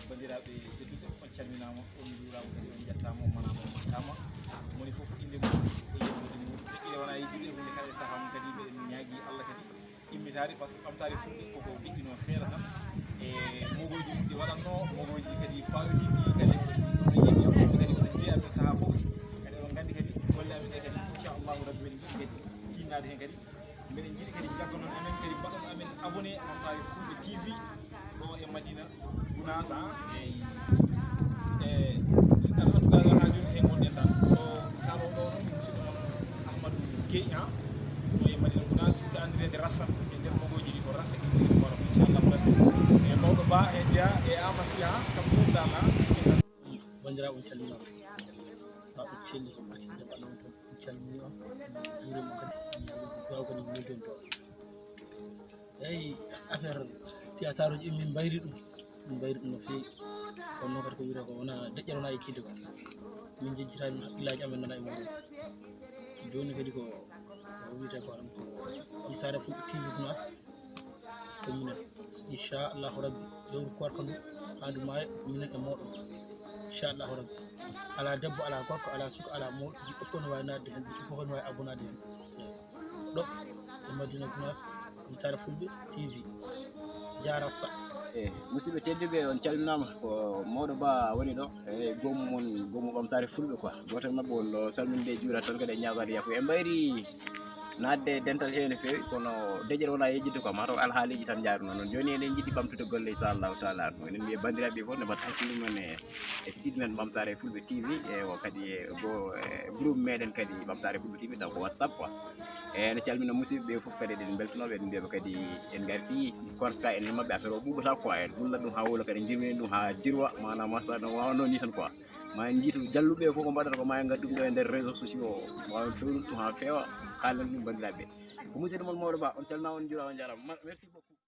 bandiraɓe tedduɓe on calminama on juurama kadi on jettama on manama on mattama moni foof inde mum e yewnude mum ƴeƴƴe wona yejjude hunde kadi saaha mum kadi mbiɗen ñaagui Allah kadi immitade par ce que ɓamtare fulɓe koko ɓiɗɗino feere tan e mogoji ɗi waɗanno mogoji kadi pawɗiɗi kadi yimɓe kadi oɗon mbiya amen saaha foof kadi oɗon gandi kadi golle amen ɗe kadi inchallahu rabbi men jiɗi kadi tinnade hen kadi mbiɗen jiiɗi kadi jagganon amen kadi mbaɗon amen abonné ɓamtare fulɓe TV ɗo e Madina Gounass en tout cas ha joni e gonɗen ɗa o kalo ɗo noon musidɗo moon Ahmadou Gueye ɗo e Madina Gounass ɓurɗo andirede Rassa e nder mogoji ɗi ko Rassa kiɗɗi waro inchallahu rabbi e mawɗo ba e jeeya e Amadou kam fof dal bandiraɓe on calminama baɓe celli ɓattinde baɗon toon on calmini on juurima kadi waw kadi miɗon to eyyi affaire théâtre uji min mbayri ɗum no fewi kono noon kadi ko wiyete ko wona deƴƴere wona e kidde ko min jejjitani ɗum haqqillaji amen nana e muɗum joni kadi ko wiyete ko tan ko ɓamtare fulɓe TV Gounass ko minen inchallahu rabbi lewru korka ndu handu maayo minen e moɗon inchallahu rabbi ala debbo ala gorko ala suka ala mawɗo jiɗɗo fof ne wawi nadde hen jiɗɗo fof ne wawi abonade hen ɗo e Madina Gounass ɓamtare fulɓe TV jara sa musidɓe tedduɓe on calminama ko mawɗo ba woni ɗo e gomu ɓamtare fulɓe quoi goto mabɓe won ɗo salminde juurat tan kadi e ñagade yaako en mbayri nadde dental he no fewi kono deƴƴere wona yejjidde quoi mataw alhaaliji tan jaaruno noon joni eɗen jiiɗi ɓamtude golle inchallahu taala enen mbiya bandiraɓe fof ne mbatta hakkille men e site men ɓamtare fulɓe TV e o kadi groupe meɗen kadi ɓamtare fulɓe TV taw ko WhatsApp quoi ene calmina musidɓe foof kadi eɗen beltanoɓe eɗen mbiyaɓe kadi en garti korka en mabɓe affaire o ɓuuɓata quoi en ɗullat ɗum ha wuula kadi jirmini ɗum ha jirwa manam masa no wawno ni tan quoi ma en jiitu jalluɓe fof ko mbaɗata ko ma en gaddi ɗum ɗo e nder réseaux sociaux wawa fewnude ɗum ha feewa haalande ɗum bandiraɓe ko musidɗo moon mawɗo ba on calminama on juurama on jarama merci beaucoup